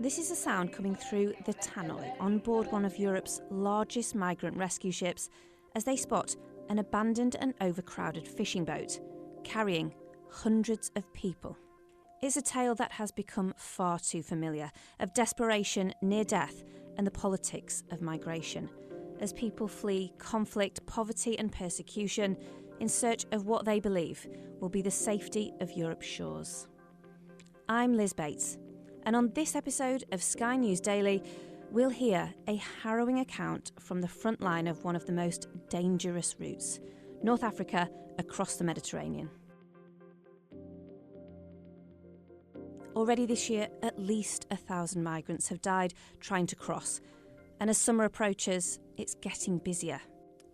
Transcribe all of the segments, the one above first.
This is a sound coming through the tannoy on board one of Europe's largest migrant rescue ships as they spot an abandoned and overcrowded fishing boat carrying hundreds of people. It's a tale that has become far too familiar, of desperation, near death, and the politics of migration, as people flee conflict, poverty and persecution in search of what they believe will be the safety of Europe's shores. I'm Liz Bates, and on this episode of Sky News Daily, we'll hear a harrowing account from the front line of one of the most dangerous routes, North Africa across the Mediterranean. Already this year, at least 1,000 migrants have died trying to cross, and as summer approaches, it's getting busier.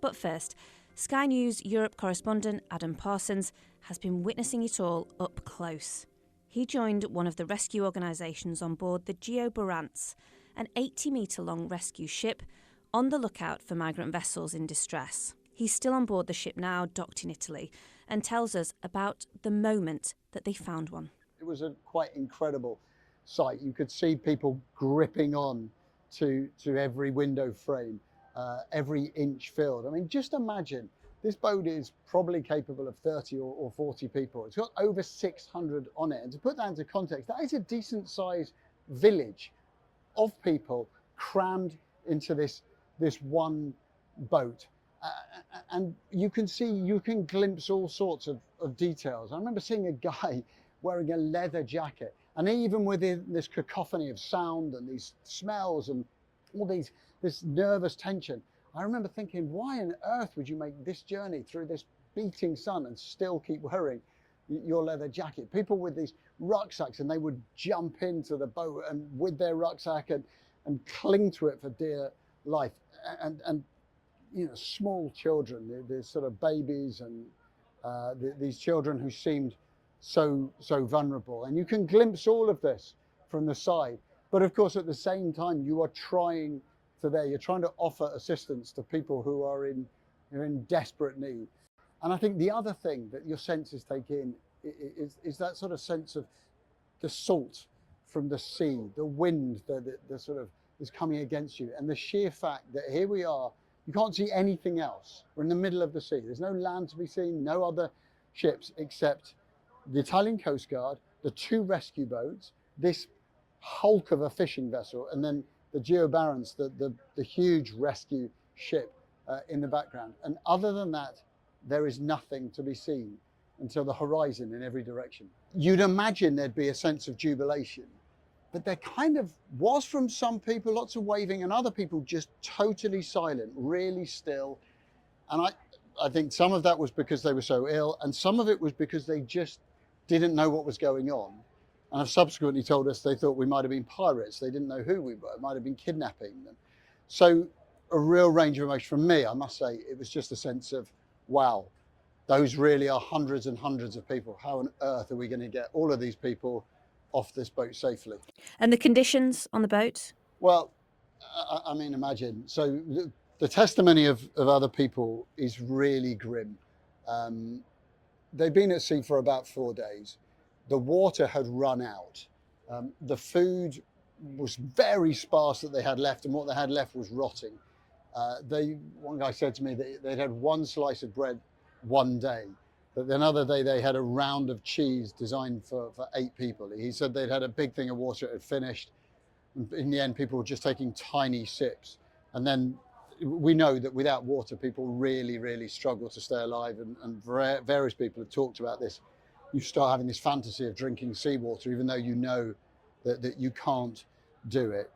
But first, Sky News Europe correspondent Adam Parsons has been witnessing it all up close. He joined one of the rescue organisations on board the Disembarkation, an 80-metre-long rescue ship on the lookout for migrant vessels in distress. He's still on board the ship now, docked in Italy, and tells us about the moment that they found one. It was a quite incredible sight. You could see people gripping on to every window frame, every inch filled. I mean, just imagine, this boat is probably capable of 30 or 40 people. It's got over 600 on it. And to put that into context, that is a decent sized village of people crammed into this one boat. And you can glimpse all sorts of details. I remember seeing a guy wearing a leather jacket, and even within this cacophony of sound and these smells and all this nervous tension, I remember thinking, why on earth would you make this journey through this beating sun and still keep wearing your leather jacket? People with these rucksacks, and they would jump into the boat and with their rucksack and cling to it for dear life. And you know, small children, there's sort of babies and these children who seemed so vulnerable. And you can glimpse all of this from the side. But of course, at the same time, you're trying to offer assistance to people who are in desperate need. And I think the other thing that your senses take in is that sort of sense of the salt from the sea, the wind that sort of is coming against you, and the sheer fact that here we are, you can't see anything else. We're in the middle of the sea. There's no land to be seen, no other ships except the Italian Coast Guard, the two rescue boats, this hulk of a fishing vessel, and then the Disembarkation, the huge rescue ship in the background. And other than that, there is nothing to be seen until the horizon in every direction. You'd imagine there'd be a sense of jubilation, but there kind of was from some people, lots of waving, and other people just totally silent, really still. And I think some of that was because they were so ill, and some of it was because they just didn't know what was going on, and have subsequently told us they thought we might have been pirates. They didn't know who we were. It might have been kidnapping them. So a real range of emotion from me. I must say, it was just a sense of, wow, those really are hundreds and hundreds of people. How on earth are we going to get all of these people off this boat safely? And the conditions on the boat? Well, I mean, imagine. So the testimony of other people is really grim. They'd been at sea for about 4 days. The water had run out. The food was very sparse that they had left, and what they had left was rotting. One guy said to me that they'd had one slice of bread one day, but the another day they had a round of cheese designed for 8 people. He said they'd had a big thing of water, it had finished. In the end, people were just taking tiny sips. And then we know that without water, people really, really struggle to stay alive. And various people have talked about this. You start having this fantasy of drinking seawater, even though you know that you can't do it.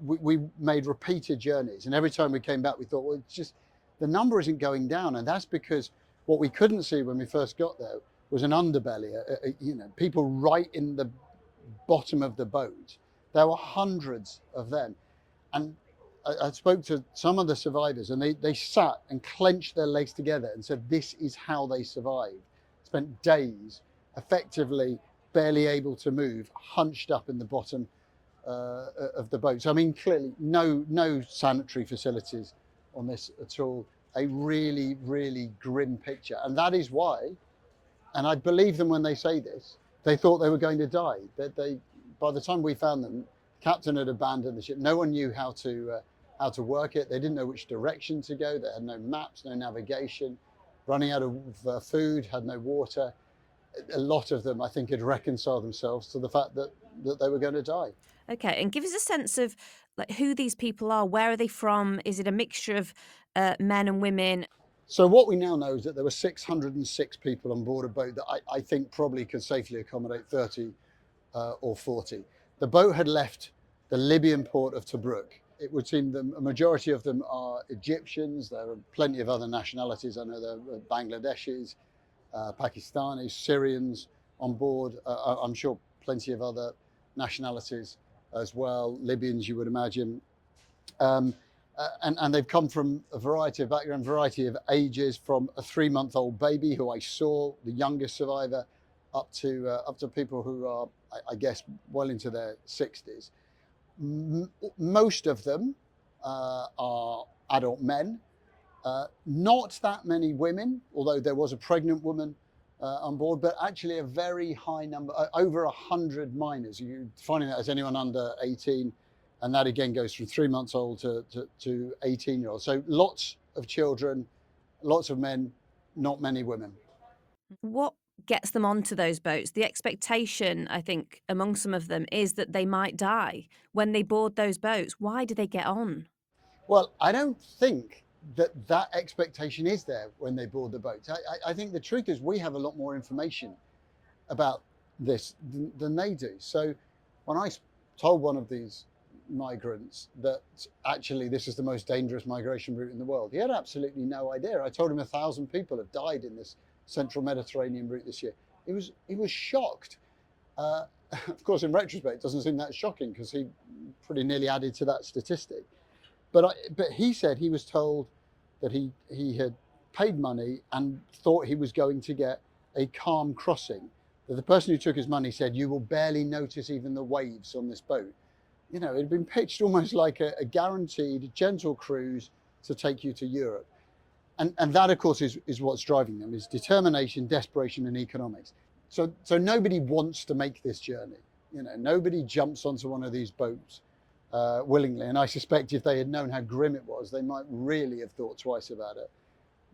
We made repeated journeys, and every time we came back, we thought, well, it's just, the number isn't going down. And that's because what we couldn't see when we first got there was an underbelly, people right in the bottom of the boat. There were hundreds of them. And I spoke to some of the survivors, and they sat and clenched their legs together and said this is how they survived. Spent days effectively barely able to move, hunched up in the bottom of the boat. So I mean, clearly no sanitary facilities on this at all. A really, really grim picture. And that is why, and I believe them when they say this, they thought they were going to die. That by the time we found them, Captain had abandoned the ship. No one knew how to work it. They didn't know which direction to go. They had no maps, no navigation, running out of food, had no water. A lot of them, I think, had reconciled themselves to the fact that they were going to die. Okay, and give us a sense of like who these people are. Where are they from? Is it a mixture of men and women? So what we now know is that there were 606 people on board a boat that I think probably could safely accommodate 30 or 40. The boat had left the Libyan port of Tobruk. It would seem that a majority of them are Egyptians. There are plenty of other nationalities. I know there are Bangladeshis, Pakistanis, Syrians on board. I'm sure plenty of other nationalities as well. Libyans, you would imagine. And they've come from a variety of background, variety of ages, from a 3-month-old baby who I saw, the youngest survivor, up to people who are, I guess, well into their 60s. Most of them are adult men. Not that many women, although there was a pregnant woman on board, but actually a very high number, over 100 minors. You're finding that as anyone under 18, and that again goes from 3 months old to 18-year-olds. So lots of children, lots of men, not many women. What gets them onto those boats? The expectation, I think, among some of them is that they might die when they board those boats. Why do they get on? Well, I don't think that expectation is there when they board the boats. I think the truth is we have a lot more information about this than they do. So when I told one of these migrants that actually this is the most dangerous migration route in the world, he had absolutely no idea. I told him 1,000 people have died in this central Mediterranean route this year. He was shocked. Of course, in retrospect, it doesn't seem that shocking because he pretty nearly added to that statistic. But he said he was told that he had paid money and thought he was going to get a calm crossing. That the person who took his money said, "You will barely notice even the waves on this boat." You know, it had been pitched almost like a guaranteed gentle cruise to take you to Europe. And that, of course, is what's driving them, is determination, desperation, and economics. So nobody wants to make this journey. You know, nobody jumps onto one of these boats willingly. And I suspect if they had known how grim it was, they might really have thought twice about it.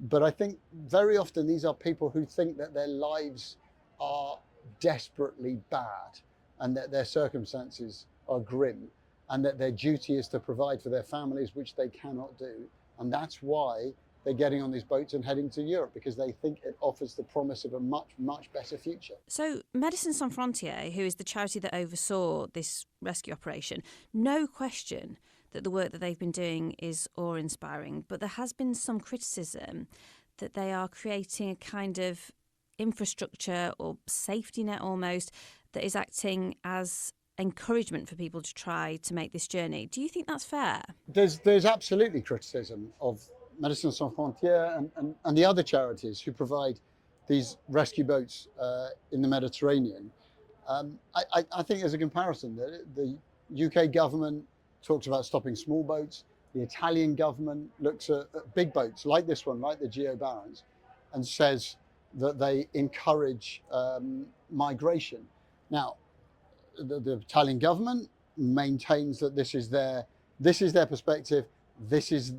But I think very often these are people who think that their lives are desperately bad and that their circumstances are grim and that their duty is to provide for their families, which they cannot do. And that's why they're getting on these boats and heading to Europe, because they think it offers the promise of a much, much better future. So Médecins Sans Frontières, who is the charity that oversaw this rescue operation, no question that the work that they've been doing is awe-inspiring, but there has been some criticism that they are creating a kind of infrastructure or safety net almost that is acting as encouragement for people to try to make this journey. Do you think that's fair? There's absolutely criticism of Médecins Sans Frontières and the other charities who provide these rescue boats in the Mediterranean. I think there's a comparison. The UK government talks about stopping small boats. The Italian government looks at big boats like this one, like the Geo Barents, and says that they encourage migration. Now, the Italian government maintains that this is their perspective, this is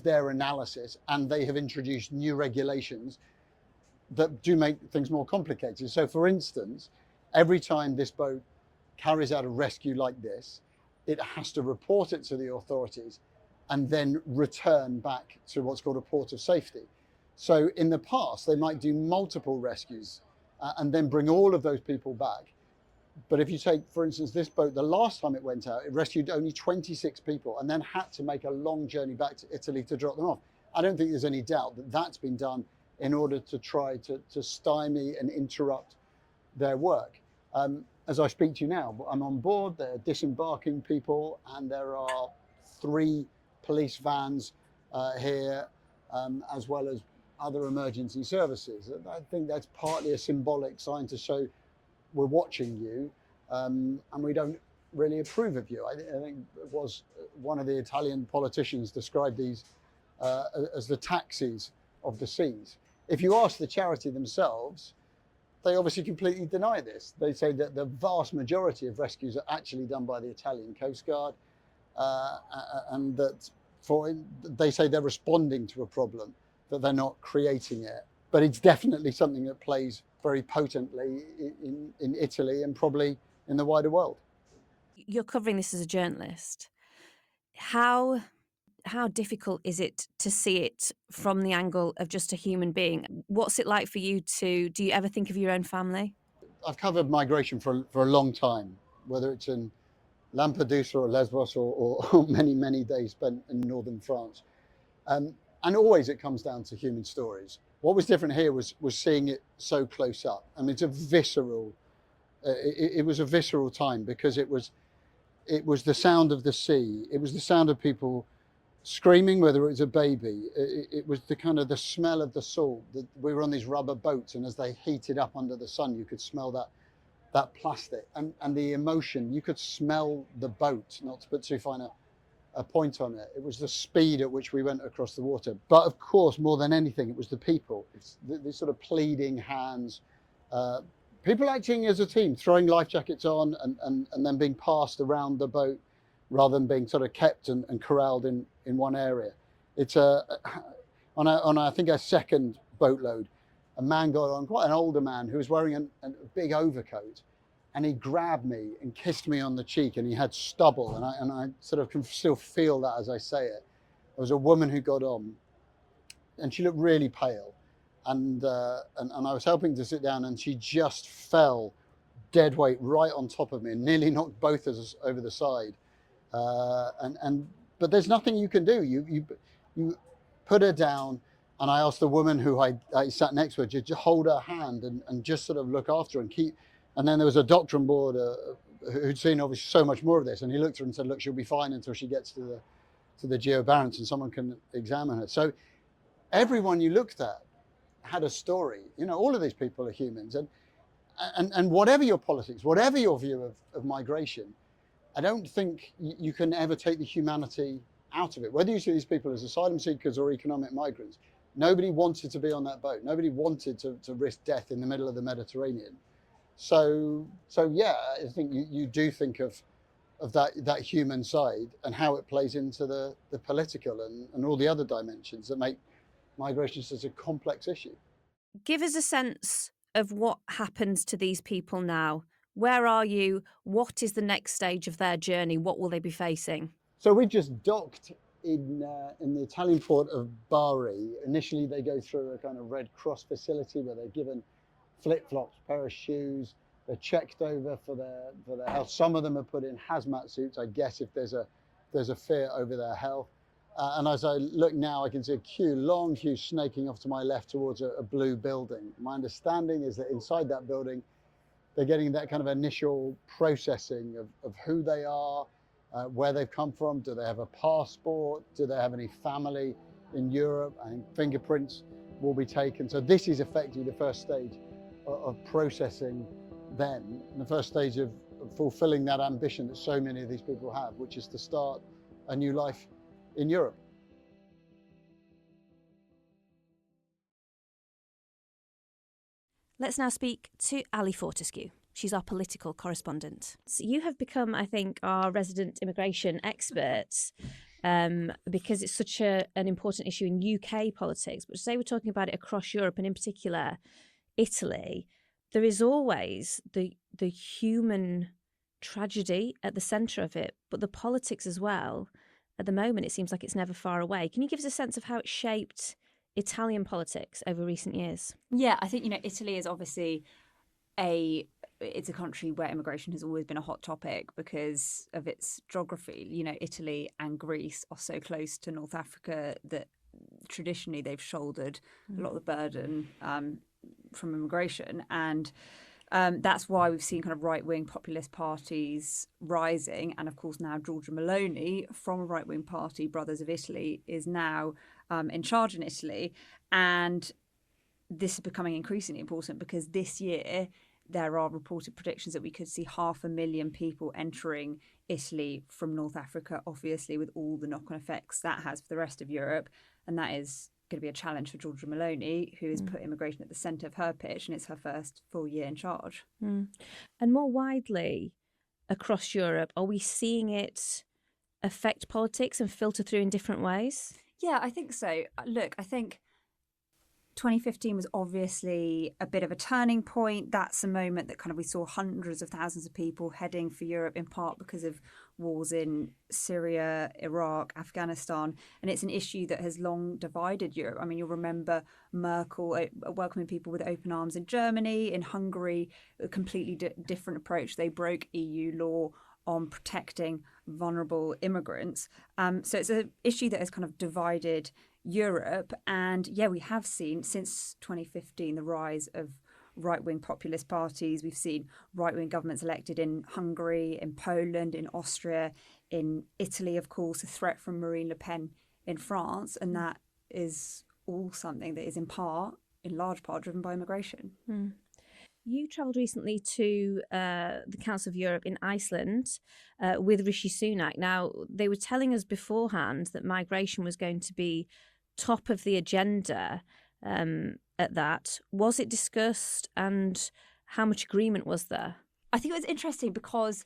their analysis, and they have introduced new regulations that do make things more complicated. So, for instance, every time this boat carries out a rescue like this, it has to report it to the authorities and then return back to what's called a port of safety. So in the past, they might do multiple rescues and then bring all of those people back. But if you take, for instance, this boat, the last time it went out, it rescued only 26 people and then had to make a long journey back to Italy to drop them off. I don't think there's any doubt that that's been done in order to try to stymie and interrupt their work. As I speak to you now, I'm on board, they're disembarking people, and there are 3 police vans here, as well as other emergency services. I think that's partly a symbolic sign to show we're watching you, and we don't really approve of you. I think it was one of the Italian politicians described these as the taxis of the seas. If you ask the charity themselves, they obviously completely deny this. They say that the vast majority of rescues are actually done by the Italian Coast Guard, and that they say they're responding to a problem, that they're not creating it. But it's definitely something that plays very potently in Italy and probably in the wider world. You're covering this as a journalist. How difficult is it to see it from the angle of just a human being? What's it like for you do you ever think of your own family? I've covered migration for a long time, whether it's in Lampedusa or Lesbos or many, many days spent in northern France. And always it comes down to human stories. What was different here was seeing it so close up. I mean, it's a visceral, it was a visceral time, because it was the sound of the sea. It was the sound of people screaming, whether it was a baby. It was the kind of the smell of the salt. We were on these rubber boats, and as they heated up under the sun, you could smell that plastic, and the emotion. You could smell the boat, not to put too fine a point on it. It was the speed at which we went across the water. But of course, more than anything, it was the people. It's the sort of pleading hands, people acting as a team, throwing life jackets on and then being passed around the boat rather than being sort of kept and corralled in one area. It's on I think a second boatload, a man got on, quite an older man, who was wearing a big overcoat, and he grabbed me and kissed me on the cheek, and he had stubble, and I sort of can still feel that as I say it. There was a woman who got on, and she looked really pale, and I was helping to sit down, and she just fell dead weight right on top of me and nearly knocked both of us over the side. But there's nothing you can do. You put her down, and I asked the woman who I sat next to her to hold her hand and just sort of look after her and keep. And then there was a doctor on board who'd seen obviously so much more of this, and he looked at her and said, "Look, she'll be fine until she gets to the geobarents and someone can examine her." So everyone you looked at had a story. You know, all of these people are humans, and whatever your politics, whatever your view of migration, I don't think you can ever take the humanity out of it. Whether you see these people as asylum seekers or economic migrants, nobody wanted to be on that boat. Nobody wanted to risk death in the middle of the Mediterranean. So yeah, I think you do think of that human side and how it plays into the political and all the other dimensions that make migration such a complex issue. Give us a sense of what happens to these people now. Where are you? What is the next stage of their journey? What will they be facing? So we just docked in the Italian port of Bari. Initially, they go through a kind of Red Cross facility where they're given flip-flops, pair of shoes. They're checked over for their health. Some of them are put in hazmat suits, I guess, if there's a fear over their health. And as I look now, I can see a long queue snaking off to my left towards a blue building. My understanding is that inside that building, they're getting that kind of initial processing of who they are, where they've come from. Do they have a passport? Do they have any family in Europe? I think fingerprints will be taken. So this is effectively the first stage of processing them, and the first stage of fulfilling that ambition that so many of these people have, which is to start a new life in Europe. Let's now speak to Ali Fortescue. She's our political correspondent. So you have become, I think, our resident immigration expert because it's such an important issue in UK politics. But today we're talking about it across Europe, and in particular, Italy. There is always the human tragedy at the centre of it, but the politics as well. At the moment, it seems like it's never far away. Can you give us a sense of how it shaped Italian politics over recent years? Yeah, I think, Italy is obviously it's a country where immigration has always been a hot topic because of its geography. Italy and Greece are so close to North Africa that traditionally they've shouldered a lot of the burden from immigration. And that's why we've seen kind of right-wing populist parties rising. And of course, now Giorgia Meloni from a right-wing party, Brothers of Italy, is now in charge in Italy. And this is becoming increasingly important because this year there are reported predictions that we could see 500,000 people entering Italy from North Africa, obviously with all the knock-on effects that has for the rest of Europe. And that is going to be a challenge for Giorgia Meloni, who has put immigration at the centre of her pitch, and it's her first full year in charge. And more widely across Europe, are we seeing it affect politics and filter through in different ways? Yeah, I think so. Look, I think 2015 was obviously a bit of a turning point. That's a moment that kind of we saw hundreds of thousands of people heading for Europe, in part because of wars in Syria, Iraq, Afghanistan. And it's an issue that has long divided Europe. I mean, you'll remember Merkel welcoming people with open arms in Germany. In Hungary, a completely different approach. They broke EU law on protecting vulnerable immigrants. So it's an issue that has kind of divided Europe. And yeah, we have seen since 2015 the rise of right-wing populist parties. We've seen right-wing governments elected in Hungary, in Poland, in Austria, in Italy, of course, a threat from Marine Le Pen in France. And that is all something that is in large part, driven by immigration. You travelled recently to the Council of Europe in Iceland with Rishi Sunak. Now, they were telling us beforehand that migration was going to be top of the agenda at that. Was it discussed, and how much agreement was there? I think it was interesting because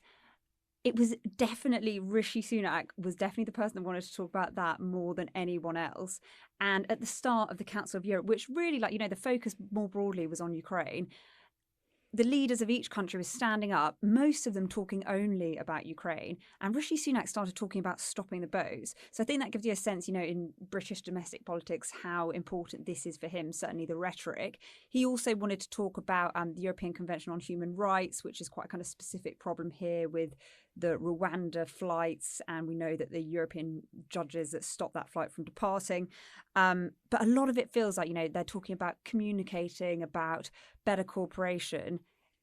it was definitely Rishi Sunak was definitely the person that wanted to talk about that more than anyone else. And at the start of the Council of Europe, which really, the focus more broadly was on Ukraine, the leaders of each country were standing up, most of them talking only about Ukraine. And Rishi Sunak started talking about stopping the boats. So I think that gives you a sense, in British domestic politics, how important this is for him, certainly the rhetoric. He also wanted to talk about the European Convention on Human Rights, which is quite a kind of specific problem here with the Rwanda flights. And we know that the European judges that stopped that flight from departing. But a lot of it feels like, they're talking about communicating, about better cooperation.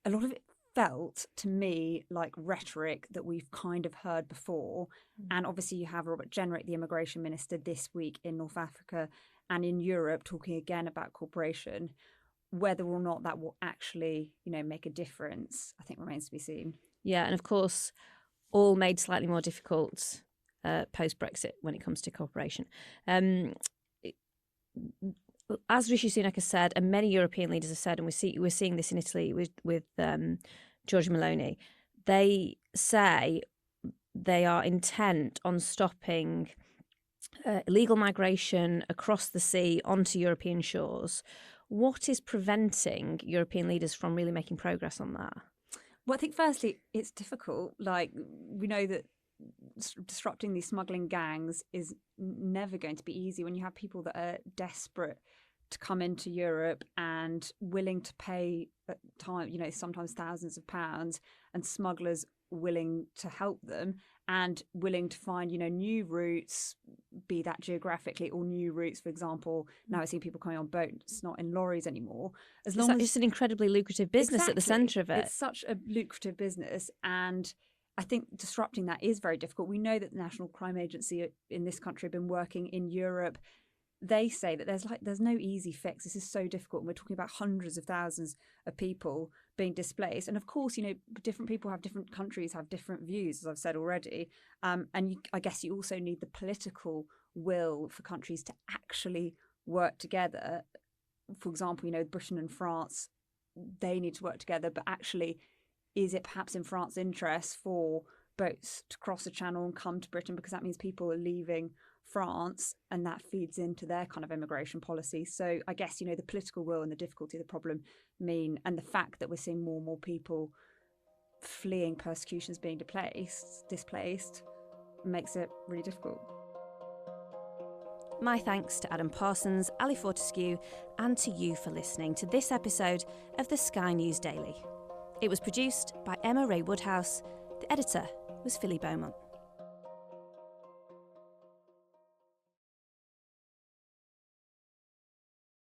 A lot of it felt to me like rhetoric that we've kind of heard before. And obviously you have Robert Jenrick, the immigration minister, this week in North Africa and in Europe talking again about cooperation. Whether or not that will actually, make a difference, I think remains to be seen. Yeah, and of course, all made slightly more difficult post-Brexit when it comes to cooperation. As Rishi Sunak has said, and many European leaders have said, and we're seeing this in Italy with Giorgia Meloni, they say they are intent on stopping illegal migration across the sea onto European shores. What is preventing European leaders from really making progress on that? Well, I think firstly, it's difficult. We know that disrupting these smuggling gangs is never going to be easy when you have people that are desperate to come into Europe and willing to pay at time, sometimes thousands of pounds, and smugglers willing to help them and willing to find, new routes, be that geographically, or new routes, for example. Now I see people coming on boats, not in lorries anymore. It's an incredibly lucrative business at the centre of it. It's such a lucrative business, and I think disrupting that is very difficult. We know that the National Crime Agency in this country have been working in Europe. They say that there's no easy fix. This is so difficult. And we're talking about hundreds of thousands of people being displaced. And of course, different people have different countries, have different views, as I've said already. I guess you also need the political will for countries to actually work together. For example, Britain and France, they need to work together. But actually, is it perhaps in France's interest for boats to cross the channel and come to Britain, because that means people are leaving France, and that feeds into their kind of immigration policy. So I guess, the political will and the difficulty of the problem and the fact that we're seeing more and more people fleeing persecutions, being displaced, makes it really difficult. My thanks to Adam Parsons, Ali Fortescue, and to you for listening to this episode of the Sky News Daily. It was produced by Emma Ray Woodhouse. The editor was Philly Beaumont.